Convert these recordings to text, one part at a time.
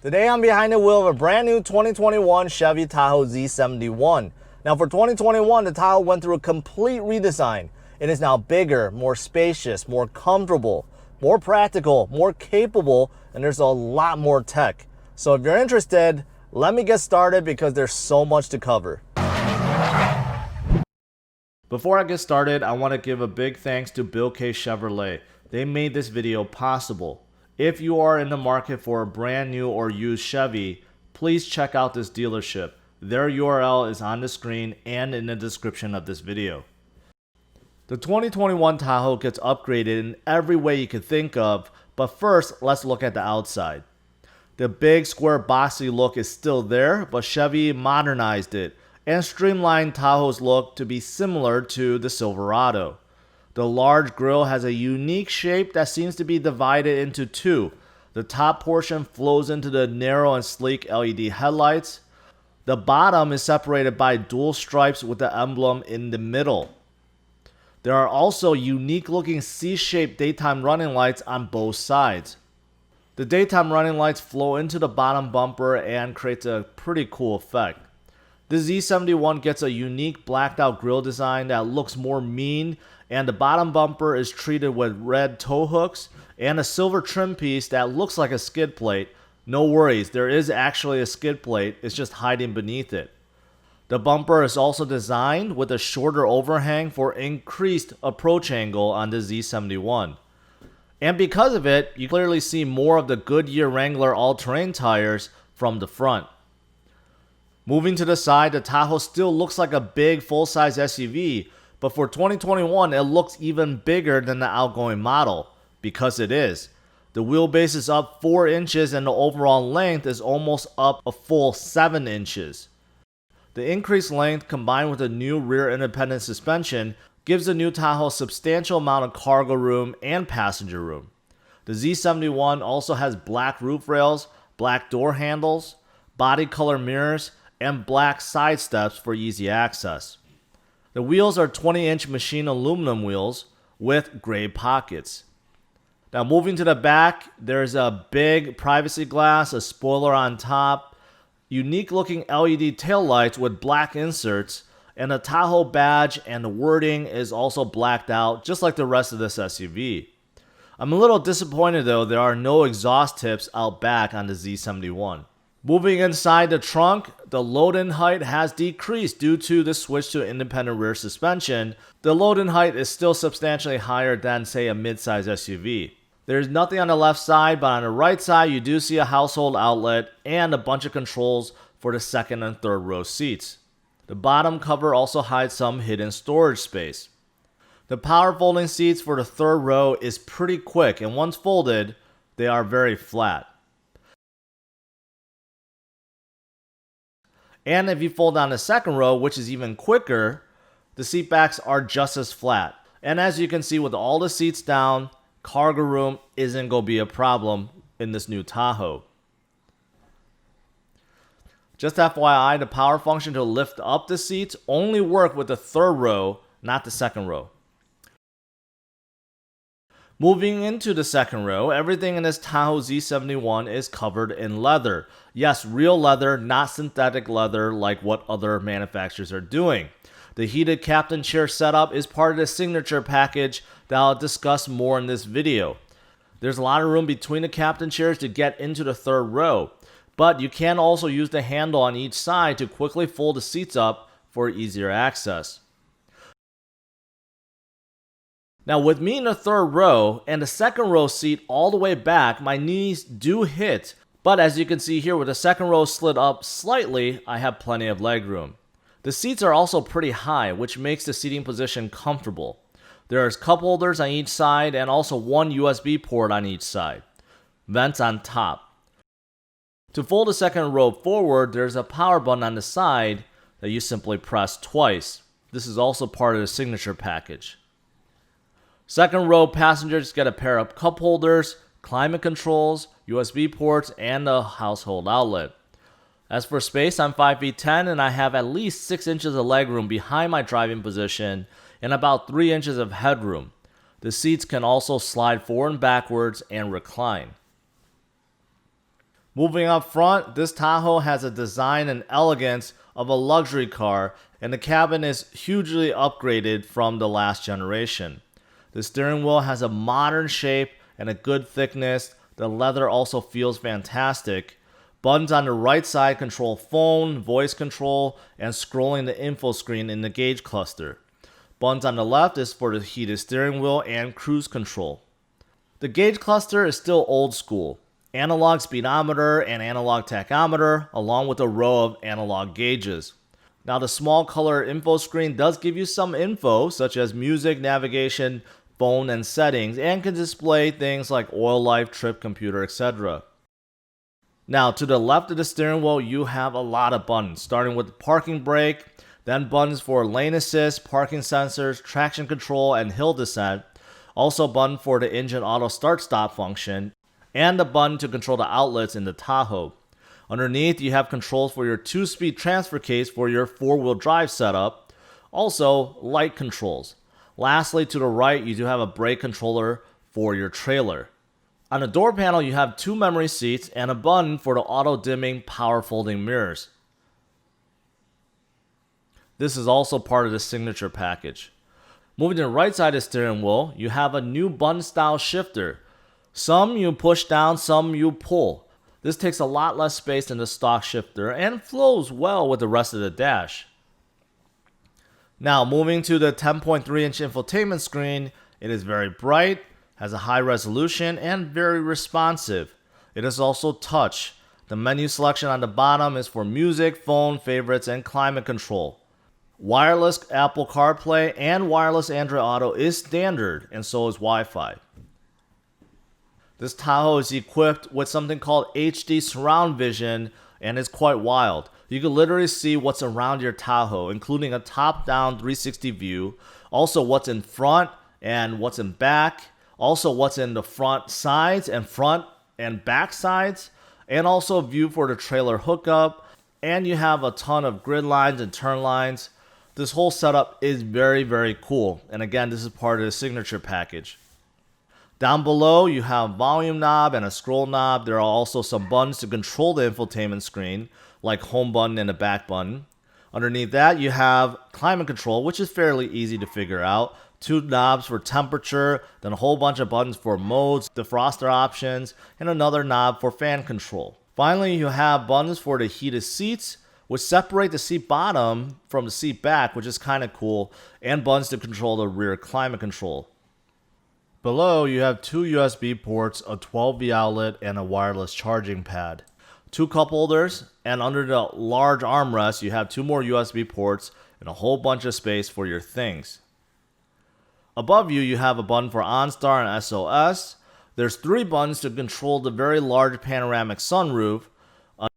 Today I'm behind the wheel of a brand new 2021 Chevy Tahoe Z71. Now for 2021, the Tahoe went through a complete redesign. It is now bigger, more spacious, more comfortable, more practical, more capable, and there's a lot more tech. So if you're interested, let me get started because there's so much to cover. Before I get started, I want to give a big thanks to Bill K. Chevrolet. They made this video possible. If you are in the market for a brand new or used Chevy, please check out this dealership. Their URL is on the screen and in the description of this video. The 2021 Tahoe gets upgraded in every way you could think of, but first let's look at the outside. The big square boxy look is still there, but Chevy modernized it and streamlined Tahoe's look to be similar to the Silverado. The large grille has a unique shape that seems to be divided into two. The top portion flows into the narrow and sleek LED headlights. The bottom is separated by dual stripes with the emblem in the middle. There are also unique looking C-shaped daytime running lights on both sides. The daytime running lights flow into the bottom bumper and creates a pretty cool effect. The Z71 gets a unique blacked out grille design that looks more mean, and the bottom bumper is treated with red tow hooks and a silver trim piece that looks like a skid plate. No worries, there is actually a skid plate, it's just hiding beneath it. The bumper is also designed with a shorter overhang for increased approach angle on the Z71. And because of it, you clearly see more of the Goodyear Wrangler all-terrain tires from the front. Moving to the side, the Tahoe still looks like a big full-size SUV, but for 2021 it looks even bigger than the outgoing model, because it is. The wheelbase is up 4 inches and the overall length is almost up a full 7 inches. The increased length combined with the new rear independent suspension gives the new Tahoe a substantial amount of cargo room and passenger room. The Z71 also has black roof rails, black door handles, body color mirrors, and black side steps for easy access. The wheels are 20-inch machined aluminum wheels with gray pockets. Now moving to the back, there's a big privacy glass, a spoiler on top, unique looking LED taillights with black inserts, and the Tahoe badge and the wording is also blacked out just like the rest of this SUV. I'm a little disappointed though there are no exhaust tips out back on the Z71. Moving inside the trunk, the load-in height has decreased due to the switch to independent rear suspension. The load-in height is still substantially higher than, say, a mid-size SUV. There's nothing on the left side, but on the right side you do see a household outlet and a bunch of controls for the second and third row seats. The bottom cover also hides some hidden storage space. The power folding seats for the third row is pretty quick, and once folded, they are very flat. And if you fold down the second row, which is even quicker, the seat backs are just as flat. And as you can see with all the seats down, cargo room isn't going to be a problem in this new Tahoe. Just FYI, the power function to lift up the seats only work with the third row, not the second row. Moving into the second row, everything in this Tahoe Z71 is covered in leather. Yes, real leather, not synthetic leather like what other manufacturers are doing. The heated captain chair setup is part of the signature package that I'll discuss more in this video. There's a lot of room between the captain chairs to get into the third row, but you can also use the handle on each side to quickly fold the seats up for easier access. Now with me in the third row and the second row seat all the way back, my knees do hit, but as you can see here with the second row slid up slightly, I have plenty of leg room. The seats are also pretty high, which makes the seating position comfortable. There's cup holders on each side and also one USB port on each side. Vents on top. To fold the second row forward, there's a power button on the side that you simply press twice. This is also part of the signature package. Second row passengers get a pair of cup holders, climate controls, USB ports, and a household outlet. As for space, I'm 5 feet 10 and I have at least 6 inches of legroom behind my driving position and about 3 inches of headroom. The seats can also slide forward and backwards and recline. Moving up front, this Tahoe has a design and elegance of a luxury car, and the cabin is hugely upgraded from the last generation. The steering wheel has a modern shape and a good thickness. The leather also feels fantastic. Buttons on the right side control phone, voice control, and scrolling the info screen in the gauge cluster. Buttons on the left is for the heated steering wheel and cruise control. The gauge cluster is still old school. Analog speedometer and analog tachometer, along with a row of analog gauges. Now the small color info screen does give you some info, such as music, navigation, phone, and settings, and can display things like oil life, trip computer, etc. Now to the left of the steering wheel, you have a lot of buttons, starting with the parking brake, then buttons for lane assist, parking sensors, traction control, and hill descent. Also a button for the engine auto start-stop function, and a button to control the outlets in the Tahoe. Underneath, you have controls for your 2-speed transfer case for your 4-wheel drive setup. Also, light controls. Lastly, to the right, you do have a brake controller for your trailer. On the door panel, you have 2 memory seats and a button for the auto-dimming power folding mirrors. This is also part of the signature package. Moving to the right side of the steering wheel, you have a new button-style shifter. Some you push down, some you pull. This takes a lot less space than the stock shifter and flows well with the rest of the dash. Now moving to the 10.3-inch infotainment screen, it is very bright, has a high resolution, and very responsive. It is also touch. The menu selection on the bottom is for music, phone, favorites, and climate control. Wireless Apple CarPlay and wireless Android Auto is standard, and so is Wi-Fi. This Tahoe is equipped with something called HD Surround Vision and is quite wild. You can literally see what's around your Tahoe, including a top-down 360 view, also what's in front and what's in back, also what's in the front sides and front and back sides, and also a view for the trailer hookup, and you have a ton of grid lines and turn lines. This whole setup is very, very cool, and again, this is part of the signature package. Down below, you have a volume knob and a scroll knob. There are also some buttons to control the infotainment screen, like home button and the back button. Underneath that, you have climate control, which is fairly easy to figure out. 2 knobs for temperature, then a whole bunch of buttons for modes, defroster options, and another knob for fan control. Finally, you have buttons for the heated seats, which separate the seat bottom from the seat back, which is kind of cool, and buttons to control the rear climate control. Below, you have 2 USB ports, a 12V outlet, and a wireless charging pad. 2 cup holders, and under the large armrest, you have 2 more USB ports and a whole bunch of space for your things. Above you, you have a button for OnStar and SOS. There's 3 buttons to control the very large panoramic sunroof, a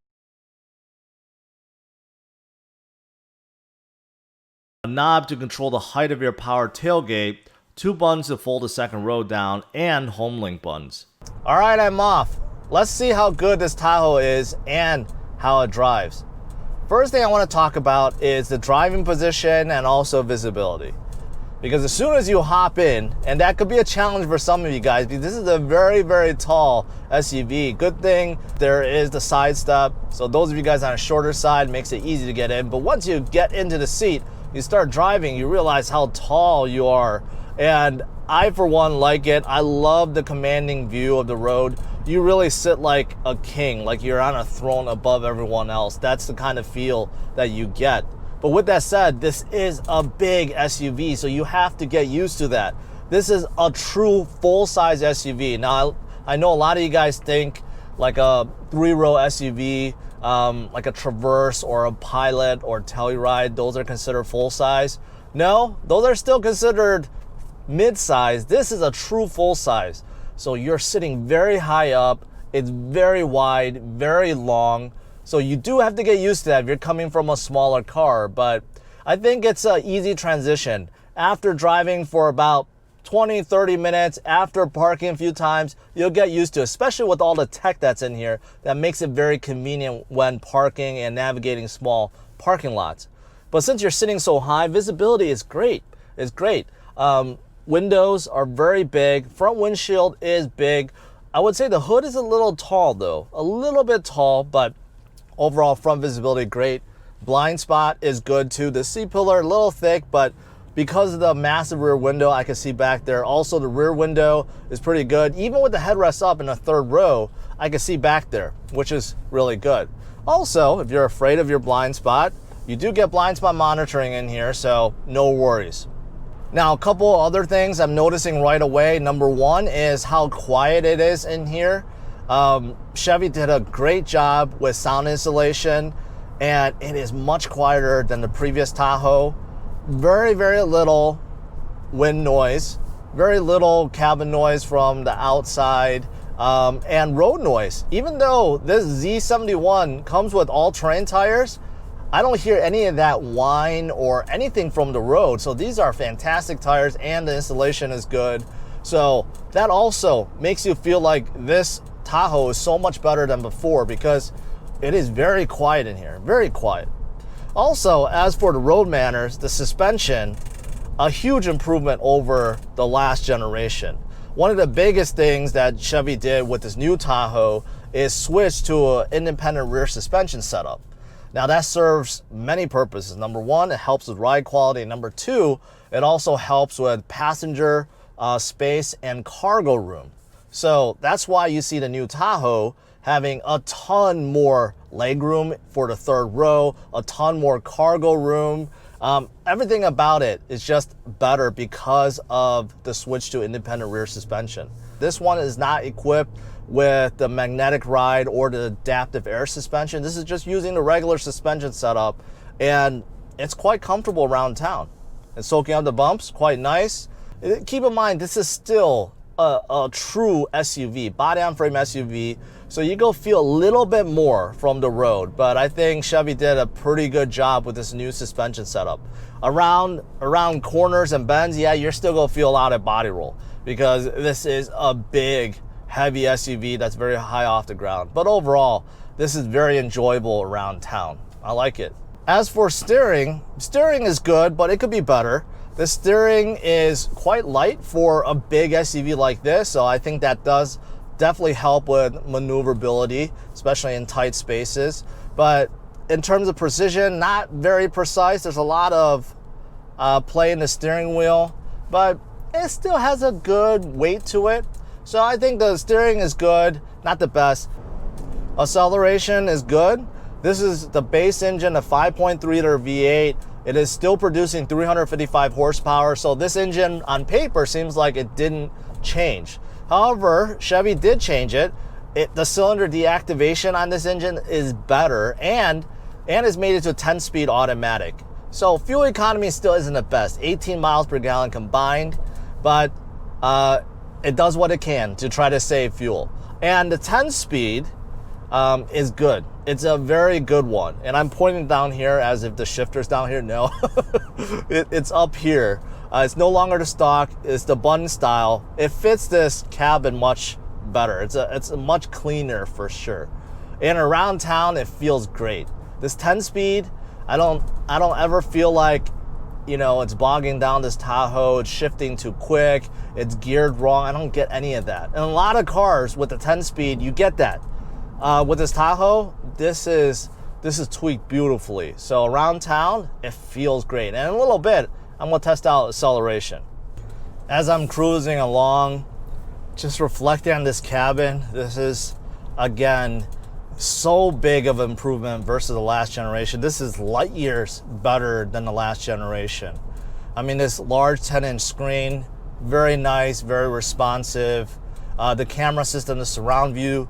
knob to control the height of your power tailgate, 2 buttons to fold the second row down, and home link buttons. Alright, I'm off. Let's see how good this Tahoe is and how it drives. First thing I want to talk about is the driving position and also visibility. Because as soon as you hop in, and that could be a challenge for some of you guys, because this is a very, very tall SUV. Good thing there is the side step, so those of you guys on a shorter side makes it easy to get in. But once you get into the seat, you start driving, you realize how tall you are. And I, for one, like it. I love the commanding view of the road. You really sit like a king, like you're on a throne above everyone else. That's the kind of feel that you get. But with that said, this is a big SUV, so you have to get used to that. This is a true full-size SUV. Now, I know a lot of you guys think like a 3-row SUV, like a Traverse or a Pilot or Telluride, those are considered full-size. No, those are still considered mid-size. This is a true full-size. So you're sitting very high up. It's very wide, very long. So you do have to get used to that if you're coming from a smaller car, but I think it's an easy transition. After driving for about 20, 30 minutes, after parking a few times, you'll get used to it, especially with all the tech that's in here that makes it very convenient when parking and navigating small parking lots. But since you're sitting so high, visibility is great. It's great. Windows are very big. Front windshield is big. I would say the hood is a little tall though, a little bit tall, but overall front visibility great. Blind spot is good too. The C-pillar a little thick, but because of the massive rear window, I can see back there. Also, the rear window is pretty good. Even with the headrest up in the third row, I can see back there, which is really good. Also, if you're afraid of your blind spot, you do get blind spot monitoring in here, so no worries. Now, a couple other things I'm noticing right away. Number one is how quiet it is in here. Chevy did a great job with sound insulation, and it is much quieter than the previous Tahoe. Very, very little wind noise, very little cabin noise from the outside, and road noise. Even though this Z71 comes with all-terrain tires, I don't hear any of that whine or anything from the road. So these are fantastic tires and the insulation is good. So that also makes you feel like this Tahoe is so much better than before because it is very quiet in here, very quiet. Also, as for the road manners, the suspension, a huge improvement over the last generation. One of the biggest things that Chevy did with this new Tahoe is switch to an independent rear suspension setup. Now that serves many purposes. Number one, it helps with ride quality. Number two, it also helps with passenger space and cargo room. So that's why you see the new Tahoe having a ton more legroom for the third row, a ton more cargo room. Everything about it is just better because of the switch to independent rear suspension. This one is not equipped with the magnetic ride or the adaptive air suspension. This is just using the regular suspension setup, and it's quite comfortable around town. And soaking up the bumps, quite nice. Keep in mind, this is still a true SUV, body-on-frame SUV, so you go feel a little bit more from the road, but I think Chevy did a pretty good job with this new suspension setup. Around corners and bends, yeah, you're still gonna feel a lot of body roll because this is a big, heavy SUV that's very high off the ground. But overall, this is very enjoyable around town. I like it. As for steering is good, but it could be better. The steering is quite light for a big SUV like this, so I think that does definitely help with maneuverability, especially in tight spaces. But in terms of precision, not very precise. There's a lot of play in the steering wheel, but it still has a good weight to it. So I think the steering is good, not the best. Acceleration is good. This is the base engine, a 5.3 liter V8. It is still producing 355 horsepower. So this engine on paper seems like it didn't change. However, Chevy did change it. The cylinder deactivation on this engine is better and has made it to a 10-speed automatic. So fuel economy still isn't the best, 18 miles per gallon combined, but it does what it can to try to save fuel. And the 10-speed is good. It's a very good one. And I'm pointing down here as if the shifter's down here. No, it's up here. It's no longer the stock. It's the button style. It fits this cabin much better. It's a much cleaner for sure. And around town, it feels great. This 10-speed, I don't ever feel like, you know, it's bogging down this Tahoe. It's shifting too quick. It's geared wrong. I don't get any of that. And a lot of cars with the 10-speed, you get that. With this Tahoe, this is tweaked beautifully. So around town, it feels great. And in a little bit, I'm gonna test out acceleration. As I'm cruising along, just reflecting on this cabin, this is, again, so big of an improvement versus the last generation. This is light years better than the last generation. I mean, this large 10-inch screen, very nice, very responsive. The camera system, the surround view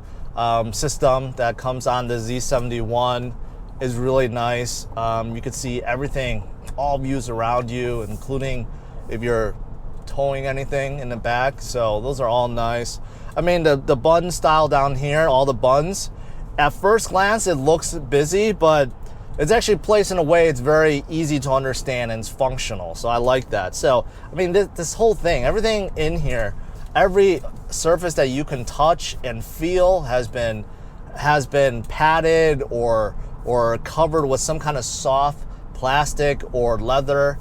system that comes on the Z71 is really nice. You can see everything, all views around you, including if you're towing anything in the back. So those are all nice. I mean, the button style down here, all the buttons, at first glance, it looks busy, but it's actually placed in a way it's very easy to understand and it's functional. So I like that. So, I mean, this whole thing, everything in here, every surface that you can touch and feel has been padded or covered with some kind of soft plastic or leather.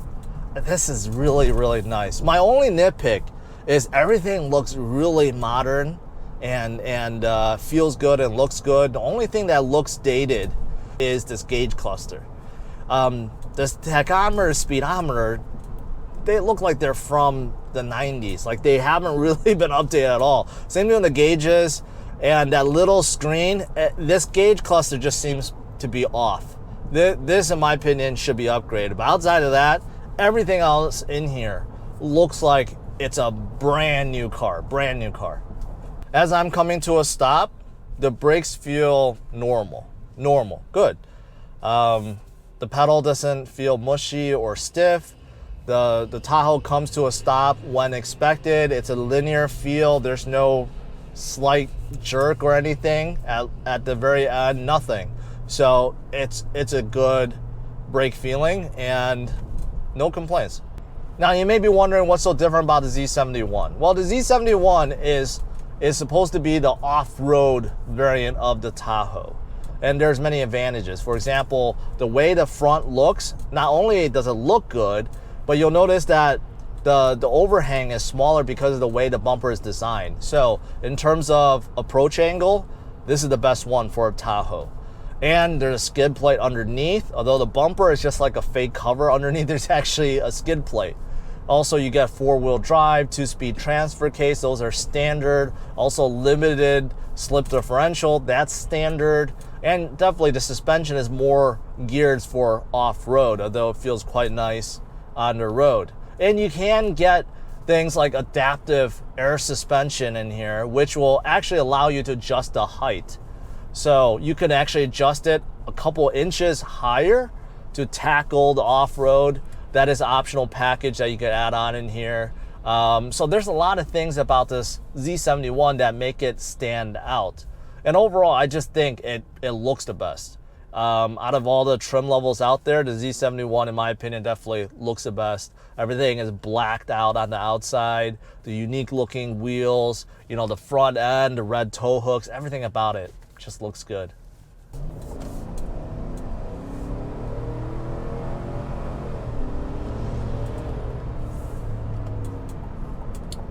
This is really, really nice. My only nitpick is everything looks really modern. and feels good and looks good. The only thing that looks dated is this gauge cluster. This tachometer, speedometer, they look like they're from the 90s. Like they haven't really been updated at all. Same thing with the gauges and that little screen. This gauge cluster just seems to be off. This, in my opinion, should be upgraded. But outside of that, everything else in here looks like it's a brand new car, As I'm coming to a stop, the brakes feel normal, good. The pedal doesn't feel mushy or stiff. The Tahoe comes to a stop when expected. It's a linear feel. There's no slight jerk or anything at the very end, nothing. So it's a good brake feeling and no complaints. Now you may be wondering what's so different about the Z71. Well, the Z71 is supposed to be the off-road variant of the Tahoe. And there's many advantages. For example, the way the front looks, not only does it look good, but you'll notice that the overhang is smaller because of the way the bumper is designed. So in terms of approach angle, this is the best one for a Tahoe. And there's a skid plate underneath. Although the bumper is just like a fake cover underneath, there's actually a skid plate. Also, you get 4-wheel drive, 2-speed transfer case. Those are standard. Also, limited slip differential. That's standard. And definitely the suspension is more geared for off-road, although it feels quite nice on the road. And you can get things like adaptive air suspension in here, which will actually allow you to adjust the height. So you can actually adjust it a couple inches higher to tackle the off-road. That is an optional package that you can add on in here. So there's a lot of things about this Z71 that make it stand out. And overall, I just think it looks the best. Out of all the trim levels out there, the Z71, in my opinion, definitely looks the best. Everything is blacked out on the outside, the unique looking wheels, you know, the front end, the red tow hooks, everything about it just looks good.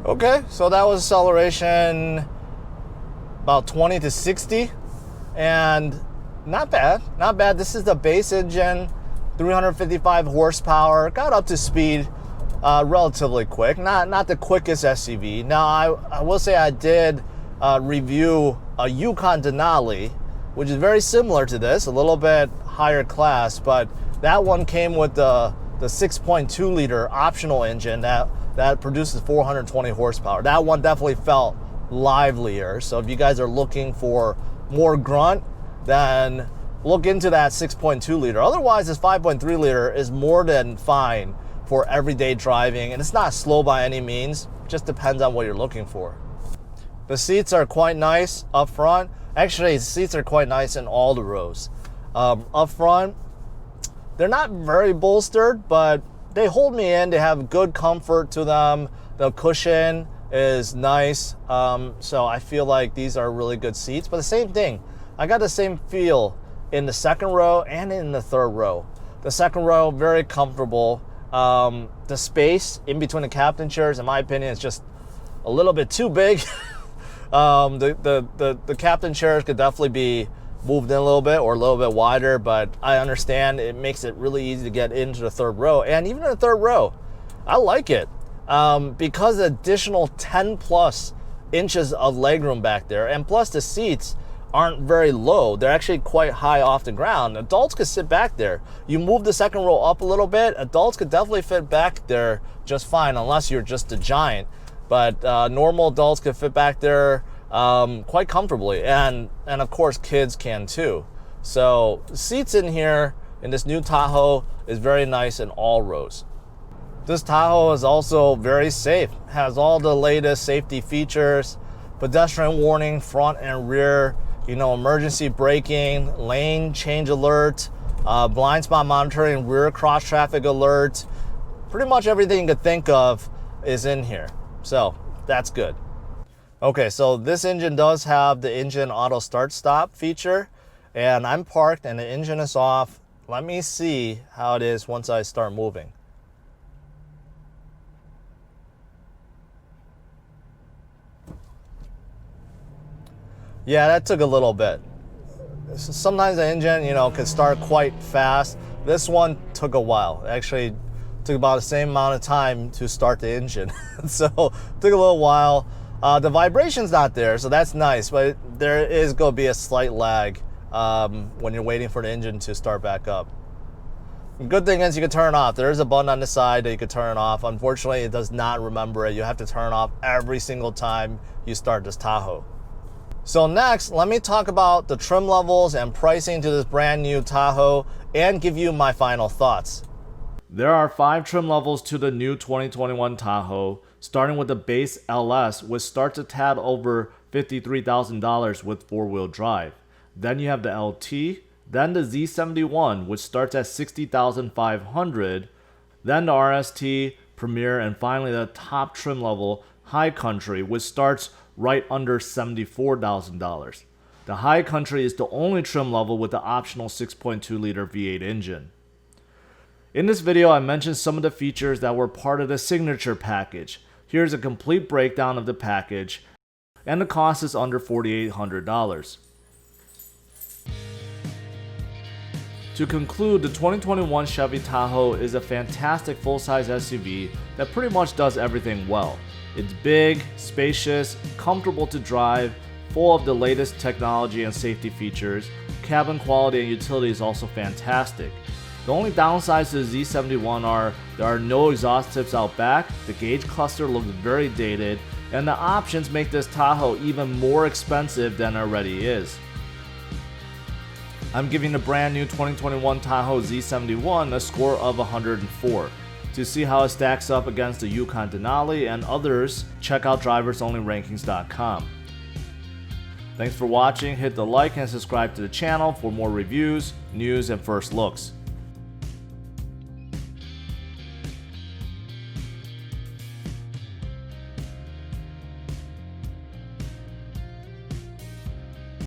Okay, so that was acceleration about 20 to 60, and not bad. This is the base engine, 355 horsepower, got up to speed relatively quick, not the quickest SUV. Now, I will say I did review a Yukon Denali, which is very similar to this, a little bit higher class, but that one came with the 6.2 liter optional engine that produces 420 horsepower. That one definitely felt livelier. So if you guys are looking for more grunt, then look into that 6.2 liter. Otherwise, this 5.3 liter is more than fine for everyday driving, and it's not slow by any means. Just depends on what you're looking for. The seats are quite nice up front. Actually, the seats are quite nice in all the rows. Up front, they're not very bolstered, but they hold me in. They have good comfort to them. The cushion is nice. So I feel like these are really good seats. But the same thing, I got the same feel in the second row and in the third row. The second row, very comfortable. The space in between the captain chairs, in my opinion, is just a little bit too big. The captain chairs could definitely be moved in a little bit or a little bit wider, but I understand it makes it really easy to get into the third row. And even in the third row, I like it because the additional 10 plus inches of legroom back there, and plus the seats aren't very low. They're actually quite high off the ground. Adults could sit back there. You move the second row up a little bit, adults could definitely fit back there just fine, unless you're just a giant. But normal adults could fit back there quite comfortably, and of course kids can too. So seats in here in this new Tahoe is very nice in all rows. This Tahoe is also very safe, has all the latest safety features, pedestrian warning front and rear, you know, emergency braking, lane change alert, blind spot monitoring, rear cross traffic alert. Pretty much everything you could think of is in here. So that's good. Okay, so this engine does have the engine auto start stop feature, and I'm parked and the engine is off. Let me see how it is once I start moving. Yeah, that took a little bit. Sometimes the engine, can start quite fast. This one took a while. Actually, took about the same amount of time to start the engine. So, took a little while. The vibration's not there, so that's nice, but there is going to be a slight lag when you're waiting for the engine to start back up. Good thing is you can turn it off. There is a button on the side that you can turn it off. Unfortunately, it does not remember it. You have to turn it off every single time you start this Tahoe. So next, let me talk about the trim levels and pricing to this brand new Tahoe and give you my final thoughts. There are 5 trim levels to the new 2021 Tahoe, starting with the base LS, which starts a tad over $53,000 with 4-wheel drive. Then you have the LT, then the Z71, which starts at $60,500, then the RST, Premier, and finally the top trim level, High Country, which starts right under $74,000. The High Country is the only trim level with the optional 6.2 liter V8 engine. In this video, I mentioned some of the features that were part of the signature package. Here's a complete breakdown of the package, and the cost is under $4,800. To conclude, the 2021 Chevy Tahoe is a fantastic full-size SUV that pretty much does everything well. It's big, spacious, comfortable to drive, full of the latest technology and safety features. Cabin quality and utility is also fantastic. The only downsides to the Z71 are there are no exhaust tips out back, the gauge cluster looks very dated, and the options make this Tahoe even more expensive than it already is. I'm giving the brand new 2021 Tahoe Z71 a score of 104. To see how it stacks up against the Yukon Denali and others, check out driversonlyrankings.com. Thanks for watching, hit the like and subscribe to the channel for more reviews, news, and first looks.